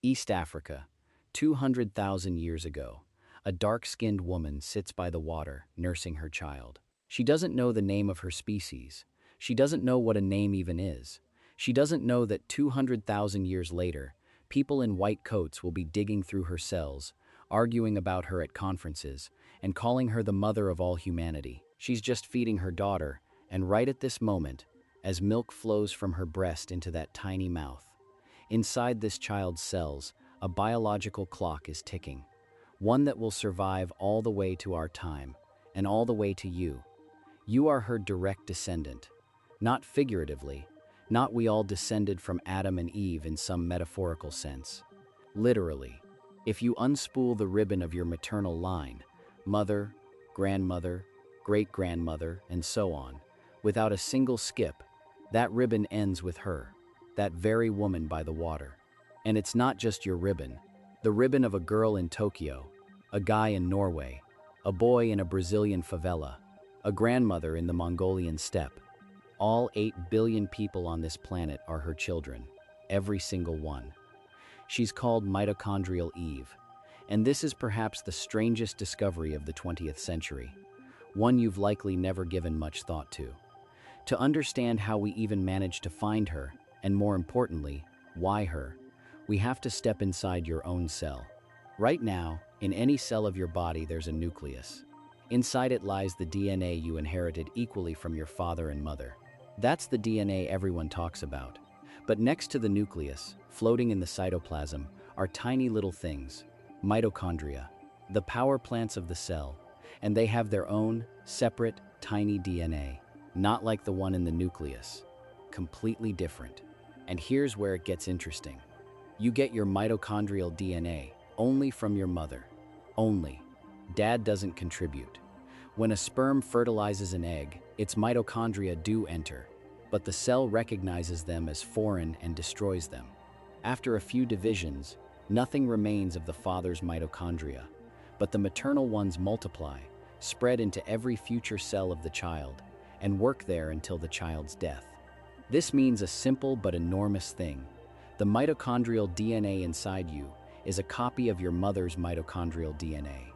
East Africa, 200,000 years ago. A dark-skinned woman sits by the water, nursing her child. She doesn't know the name of her species. She doesn't know what a name even is. She doesn't know that 200,000 years later, people in white coats will be digging through her cells, arguing about her at conferences, and calling her the mother of all humanity. She's just feeding her daughter, and right at this moment, as milk flows from her breast into that tiny mouth, inside this child's cells, a biological clock is ticking, one that will survive all the way to our time, and all the way to you. You are her direct descendant. Not figuratively, not we all descended from Adam and Eve in some metaphorical sense. Literally, if you unspool the ribbon of your maternal line, mother, grandmother, great-grandmother, and so on, without a single skip, that ribbon ends with her, that very woman by the water. And it's not just your ribbon, the ribbon of a girl in Tokyo, a guy in Norway, a boy in a Brazilian favela, a grandmother in the Mongolian steppe. All 8 billion people on this planet are her children, every single one. She's called Mitochondrial Eve, and this is perhaps the strangest discovery of the 20th century, one you've likely never given much thought to. To understand how we even managed to find her, and more importantly, why her, we have to step inside your own cell. Right now, in any cell of your body there's a nucleus. Inside it lies the DNA you inherited equally from your father and mother. That's the DNA everyone talks about. But next to the nucleus, floating in the cytoplasm, are tiny little things, mitochondria, the power plants of the cell, and they have their own, separate, tiny DNA, not like the one in the nucleus. Completely different. And here's where it gets interesting. You get your mitochondrial DNA only from your mother. Only. Dad doesn't contribute. When a sperm fertilizes an egg, its mitochondria do enter, but the cell recognizes them as foreign and destroys them. After a few divisions, nothing remains of the father's mitochondria, but the maternal ones multiply, spread into every future cell of the child, and work there until the child's death. This means a simple but enormous thing. The mitochondrial DNA inside you is a copy of your mother's mitochondrial DNA.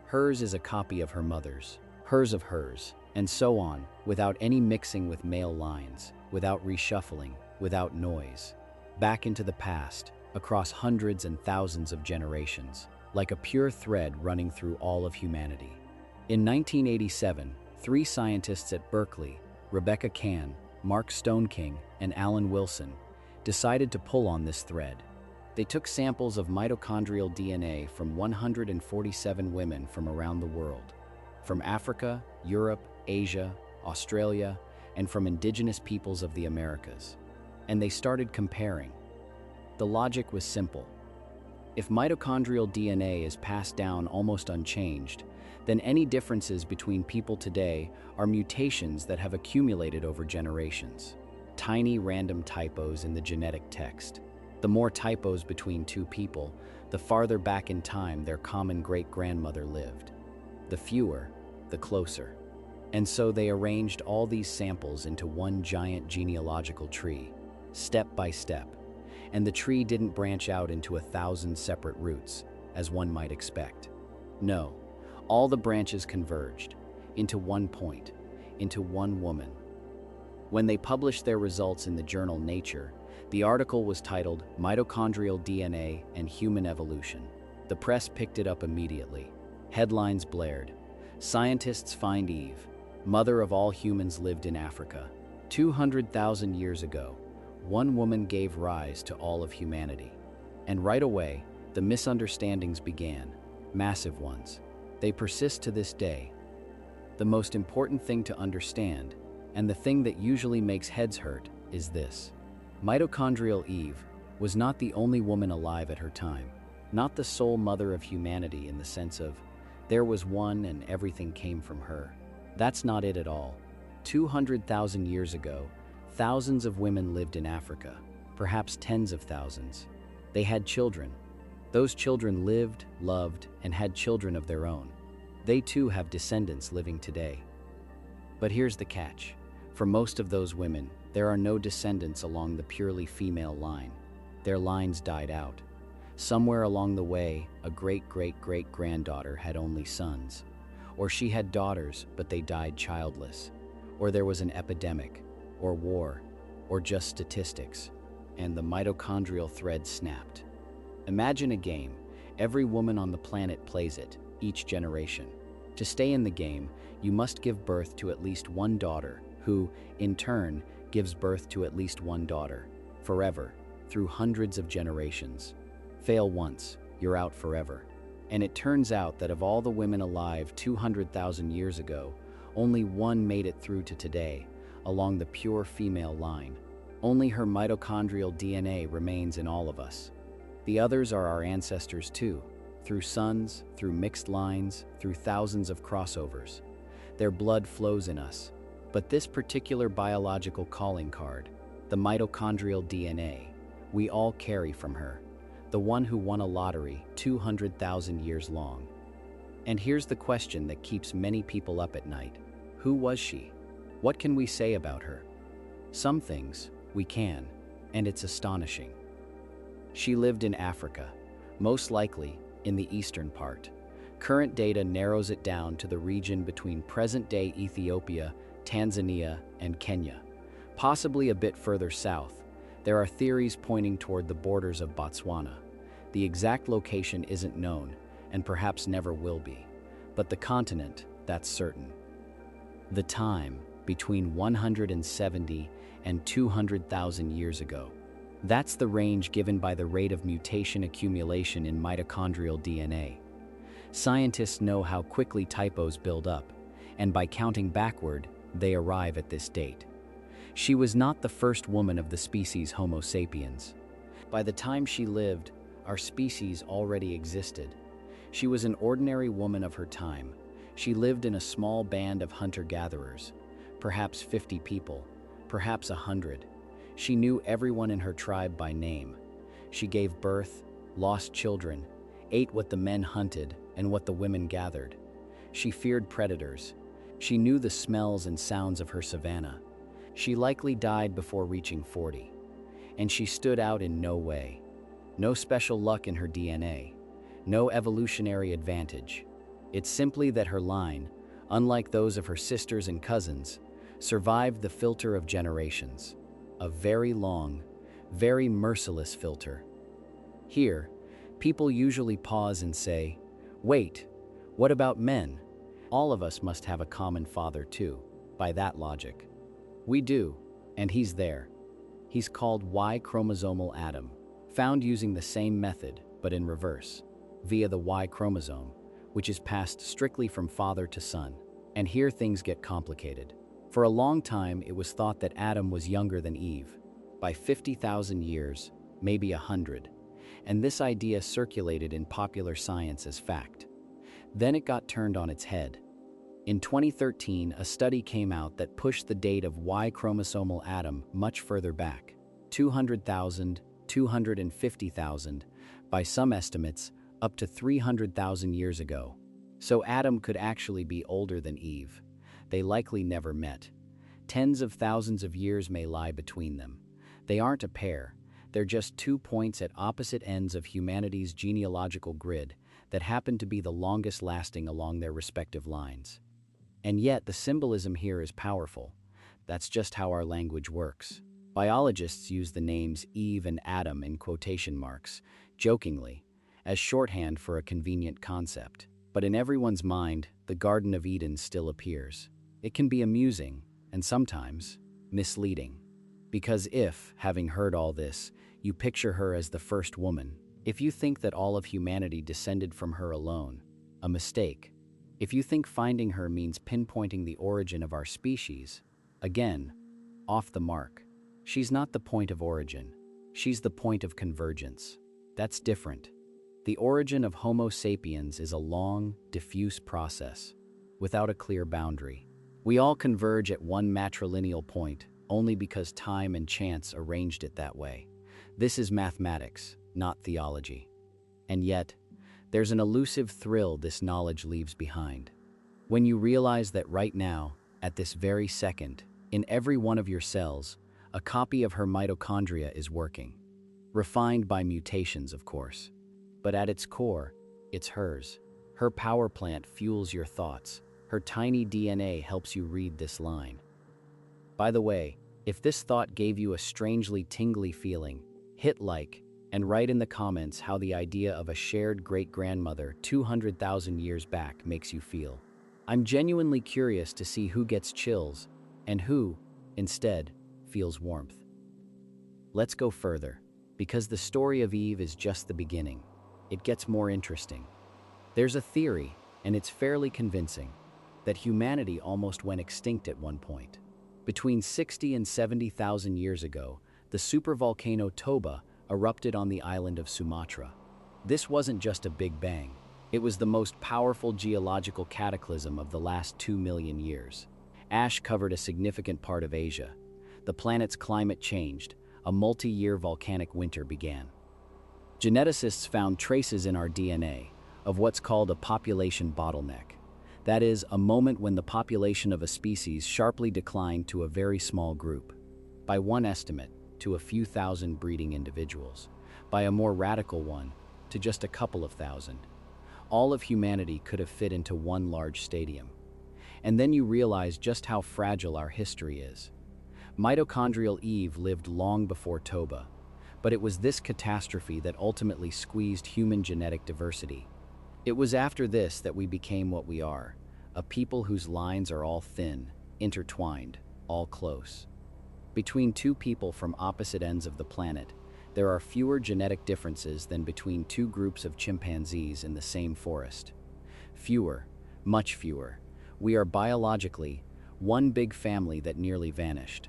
Hers is a copy of her mother's, hers of hers, and so on, without any mixing with male lines, without reshuffling, without noise. Back into the past, across hundreds and thousands of generations, like a pure thread running through all of humanity. In 1987, 3 scientists at Berkeley, Rebecca Cann, Mark Stoneking, and Alan Wilson, decided to pull on this thread. They took samples of mitochondrial DNA from 147 women from around the world, from Africa, Europe, Asia, Australia, and from indigenous peoples of the Americas. And they started comparing. The logic was simple. If mitochondrial DNA is passed down almost unchanged, then any differences between people today are mutations that have accumulated over generations. Tiny random typos in the genetic text. The more typos between 2 people, the farther back in time their common great-grandmother lived. The fewer, the closer. And so they arranged all these samples into one giant genealogical tree, step by step. And the tree didn't branch out into 1,000 separate roots, as one might expect. No, all the branches converged, into one point, into one woman. When they published their results in the journal Nature, the article was titled Mitochondrial DNA and Human Evolution. The press picked it up immediately. Headlines blared. Scientists find Eve, mother of all humans lived in Africa. 200,000 years ago, one woman gave rise to all of humanity. And right away, the misunderstandings began, massive ones. They persist to this day. The most important thing to understand, and the thing that usually makes heads hurt, is this. Mitochondrial Eve was not the only woman alive at her time, not the sole mother of humanity in the sense of, there was one and everything came from her. That's not it at all. 200,000 years ago, thousands of women lived in Africa, perhaps tens of thousands. They had children. Those children lived, loved, and had children of their own. They too have descendants living today. But here's the catch. For most of those women, there are no descendants along the purely female line. Their lines died out. Somewhere along the way, a great-great-great-granddaughter had only sons. Or she had daughters, but they died childless. Or there was an epidemic, or war, or just statistics, and the mitochondrial thread snapped. Imagine a game. Every woman on the planet plays it, each generation. To stay in the game, you must give birth to at least one daughter, who, in turn, gives birth to at least one daughter, forever, through hundreds of generations. Fail once, you're out forever. And it turns out that of all the women alive 200,000 years ago, only one made it through to today, along the pure female line. Only her mitochondrial DNA remains in all of us. The others are our ancestors too, through sons, through mixed lines, through thousands of crossovers. Their blood flows in us. But this particular biological calling card, the mitochondrial DNA, we all carry from her, the one who won a lottery 200,000 years long. And here's the question that keeps many people up at night. Who was she? What can we say about her? Some things we can, and it's astonishing. She lived in Africa, most likely in the eastern part. Current data narrows it down to the region between present-day Ethiopia, Tanzania, and Kenya. Possibly a bit further south, there are theories pointing toward the borders of Botswana. The exact location isn't known, and perhaps never will be. But the continent, that's certain. The time, between 170 and 200,000 years ago. That's the range given by the rate of mutation accumulation in mitochondrial DNA. Scientists know how quickly typos build up, and by counting backward, they arrive at this date. She was not the first woman of the species Homo sapiens. By the time she lived, our species already existed. She was an ordinary woman of her time. She lived in a small band of hunter-gatherers, perhaps 50 people, perhaps 100. She knew everyone in her tribe by name. She gave birth, lost children, ate what the men hunted and what the women gathered. She feared predators. She knew the smells and sounds of her savanna. She likely died before reaching 40. And she stood out in no way. No special luck in her DNA. No evolutionary advantage. It's simply that her line, unlike those of her sisters and cousins, survived the filter of generations. A very long, very merciless filter. Here, people usually pause and say, "Wait, what about men?" All of us must have a common father too, by that logic. We do, and he's there. He's called Y chromosomal Adam, found using the same method, but in reverse, via the Y chromosome, which is passed strictly from father to son. And here things get complicated. For a long time, it was thought that Adam was younger than Eve, by 50,000 years, maybe 100, and this idea circulated in popular science as fact. Then it got turned on its head. In 2013, a study came out that pushed the date of Y chromosomal Adam much further back, 200,000, 250,000, by some estimates, up to 300,000 years ago. So Adam could actually be older than Eve. They likely never met. Tens of thousands of years may lie between them. They aren't a pair. They're just 2 points at opposite ends of humanity's genealogical grid that happen to be the longest lasting along their respective lines. And yet, the symbolism here is powerful. That's just how our language works. Biologists use the names Eve and Adam in quotation marks, jokingly, as shorthand for a convenient concept. But in everyone's mind, the Garden of Eden still appears. It can be amusing, and sometimes misleading. Because if, having heard all this, you picture her as the first woman, if you think that all of humanity descended from her alone, a mistake. If you think finding her means pinpointing the origin of our species, again, off the mark. She's not the point of origin. She's the point of convergence. That's different. The origin of Homo sapiens is a long, diffuse process, without a clear boundary. We all converge at one matrilineal point, only because time and chance arranged it that way. This is mathematics, not theology. And yet, there's an elusive thrill this knowledge leaves behind. When you realize that right now, at this very second, in every one of your cells, a copy of her mitochondria is working. Refined by mutations, of course. But at its core, it's hers. Her power plant fuels your thoughts. Her tiny DNA helps you read this line. By the way, if this thought gave you a strangely tingly feeling, hit like and write in the comments how the idea of a shared great-grandmother 200,000 years back makes you feel. I'm genuinely curious to see who gets chills and who, instead, feels warmth. Let's go further, because the story of Eve is just the beginning. It gets more interesting. There's a theory, and it's fairly convincing, that humanity almost went extinct at one point. Between 60 and 70,000 years ago, the supervolcano Toba erupted on the island of Sumatra. This wasn't just a big bang. It was the most powerful geological cataclysm of the last 2 million years. Ash covered a significant part of Asia. The planet's climate changed. A multi-year volcanic winter began. Geneticists found traces in our DNA of what's called a population bottleneck. That is, a moment when the population of a species sharply declined to a very small group. By one estimate, to a few thousand breeding individuals. By a more radical one, to just a couple of thousand. All of humanity could have fit into one large stadium. And then you realize just how fragile our history is. Mitochondrial Eve lived long before Toba, but it was this catastrophe that ultimately squeezed human genetic diversity. It was after this that we became what we are, a people whose lines are all thin, intertwined, all close. Between two people from opposite ends of the planet, there are fewer genetic differences than between two groups of chimpanzees in the same forest. Fewer, much fewer. We are biologically one big family that nearly vanished.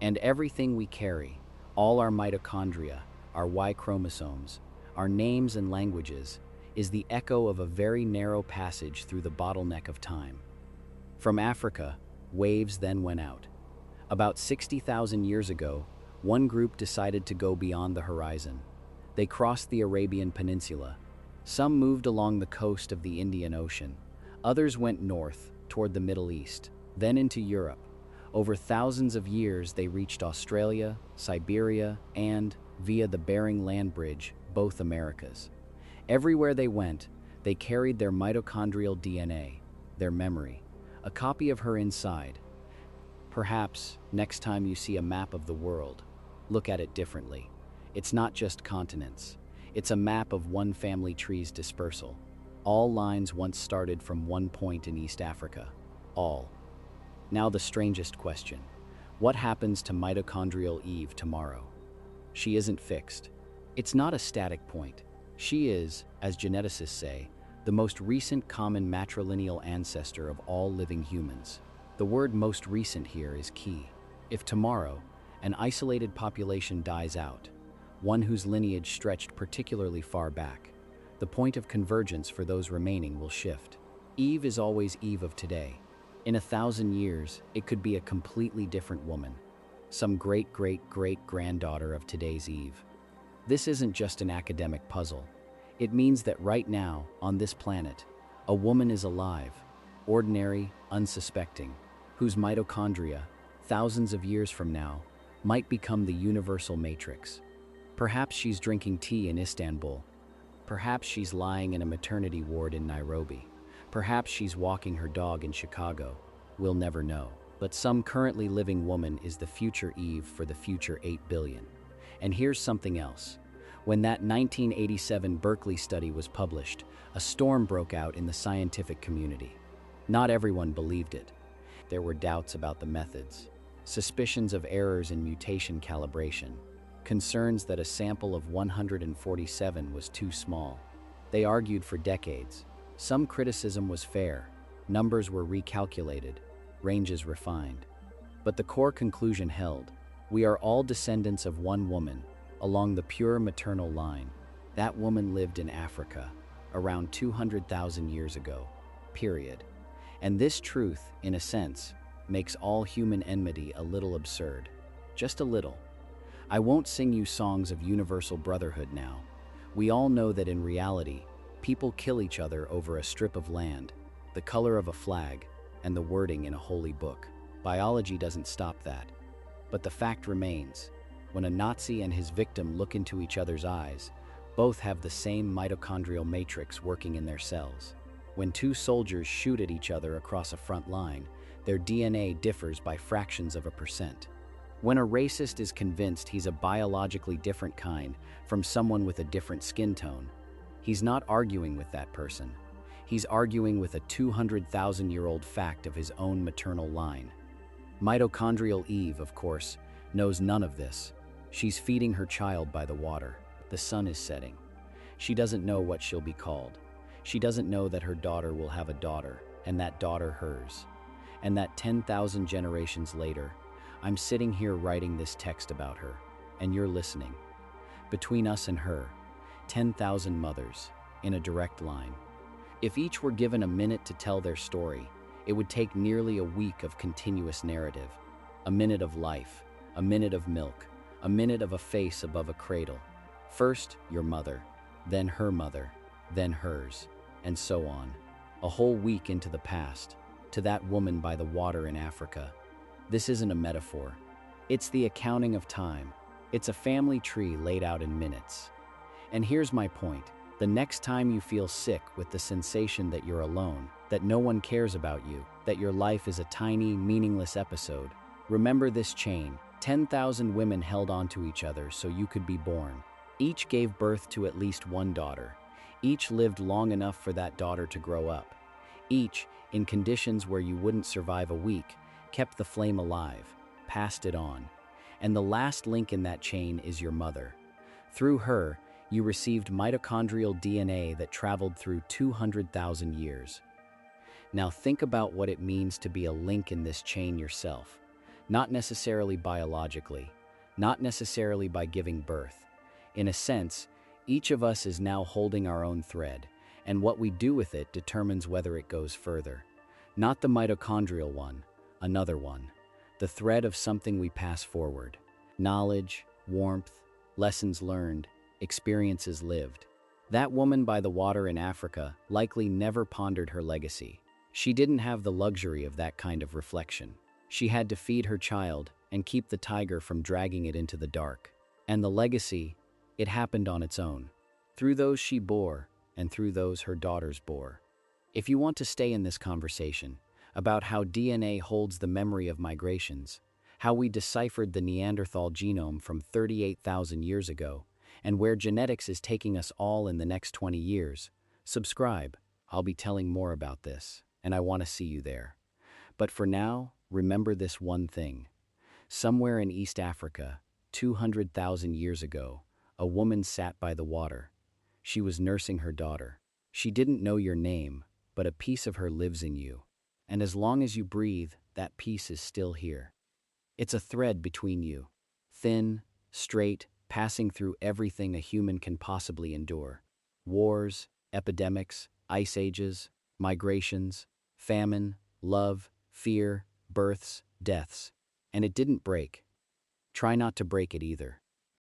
And everything we carry, all our mitochondria, our Y chromosomes, our names and languages, is the echo of a very narrow passage through the bottleneck of time. From Africa, waves then went out. About 60,000 years ago, one group decided to go beyond the horizon. They crossed the Arabian Peninsula. Some moved along the coast of the Indian Ocean. Others went north, toward the Middle East, then into Europe. Over thousands of years, they reached Australia, Siberia, and, via the Bering Land Bridge, both Americas. Everywhere they went, they carried their mitochondrial DNA, their memory, a copy of her inside. Perhaps, next time you see a map of the world, look at it differently. It's not just continents. It's a map of one family tree's dispersal. All lines once started from one point in East Africa. All. Now the strangest question. What happens to mitochondrial Eve tomorrow? She isn't fixed. It's not a static point. She is, as geneticists say, the most recent common matrilineal ancestor of all living humans. The word most recent here is key. If tomorrow, an isolated population dies out, one whose lineage stretched particularly far back, the point of convergence for those remaining will shift. Eve is always Eve of today. In 1,000 years, it could be a completely different woman, some great-great-great-granddaughter of today's Eve. This isn't just an academic puzzle. It means that right now, on this planet, a woman is alive, ordinary, unsuspecting, whose mitochondria, thousands of years from now, might become the universal matrix. Perhaps she's drinking tea in Istanbul. Perhaps she's lying in a maternity ward in Nairobi. Perhaps she's walking her dog in Chicago. We'll never know. But some currently living woman is the future Eve for the future 8 billion. And here's something else. When that 1987 Berkeley study was published, a storm broke out in the scientific community. Not everyone believed it. There were doubts about the methods, suspicions of errors in mutation calibration, concerns that a sample of 147 was too small. They argued for decades. Some criticism was fair, numbers were recalculated, ranges refined. But the core conclusion held. We are all descendants of one woman, along the pure maternal line. That woman lived in Africa, around 200,000 years ago, period. And this truth, in a sense, makes all human enmity a little absurd. Just a little. I won't sing you songs of universal brotherhood now. We all know that in reality, people kill each other over a strip of land, the color of a flag, and the wording in a holy book. Biology doesn't stop that. But the fact remains, when a Nazi and his victim look into each other's eyes, Both have the same mitochondrial matrix working in their cells. When two soldiers shoot at each other across a front line, their DNA differs by fractions of a percent. When a racist is convinced he's a biologically different kind from someone with a different skin tone, he's not arguing with that person. He's arguing with a 200,000-year-old fact of his own maternal line. Mitochondrial Eve, of course, knows none of this. She's feeding her child by the water. The sun is setting. She doesn't know what she'll be called. She doesn't know that her daughter will have a daughter, and that daughter hers. And that 10,000 generations later, I'm sitting here writing this text about her, and you're listening. Between us and her, 10,000 mothers, in a direct line. If each were given a minute to tell their story, it would take nearly a week of continuous narrative. A minute of life, a minute of milk, a minute of a face above a cradle. First, your mother, then her mother, then hers, and so on. A whole week into the past, to that woman by the water in Africa. This isn't a metaphor. It's the accounting of time. It's a family tree laid out in minutes. And here's my point. The next time you feel sick with the sensation that you're alone, that no one cares about you, that your life is a tiny, meaningless episode, remember this chain. 10,000 women held onto each other so you could be born. Each gave birth to at least one daughter. Each lived long enough for that daughter to grow up. Each, in conditions where you wouldn't survive a week, kept the flame alive, passed it on. And the last link in that chain is your mother. Through her, you received mitochondrial DNA that traveled through 200,000 years. Now think about what it means to be a link in this chain yourself. Not necessarily biologically, not necessarily by giving birth. In a sense, each of us is now holding our own thread, and what we do with it determines whether it goes further. Not the mitochondrial one, another one. The thread of something we pass forward. Knowledge, warmth, lessons learned, experiences lived. That woman by the water in Africa likely never pondered her legacy. She didn't have the luxury of that kind of reflection. She had to feed her child and keep the tiger from dragging it into the dark. And the legacy, it happened on its own. Through those she bore, and through those her daughters bore. If you want to stay in this conversation about how DNA holds the memory of migrations, how we deciphered the Neanderthal genome from 38,000 years ago, and where genetics is taking us all in the next 20 years, subscribe. I'll be telling more about this, and I want to see you there. But for now, remember this one thing. Somewhere in East Africa, 200,000 years ago, a woman sat by the water. She was nursing her daughter. She didn't know your name, but a piece of her lives in you. And as long as you breathe, that piece is still here. It's a thread between you. Thin, straight, passing through everything a human can possibly endure. Wars, epidemics, ice ages, migrations, famine, love, fear, births, deaths. And it didn't break. Try not to break it either.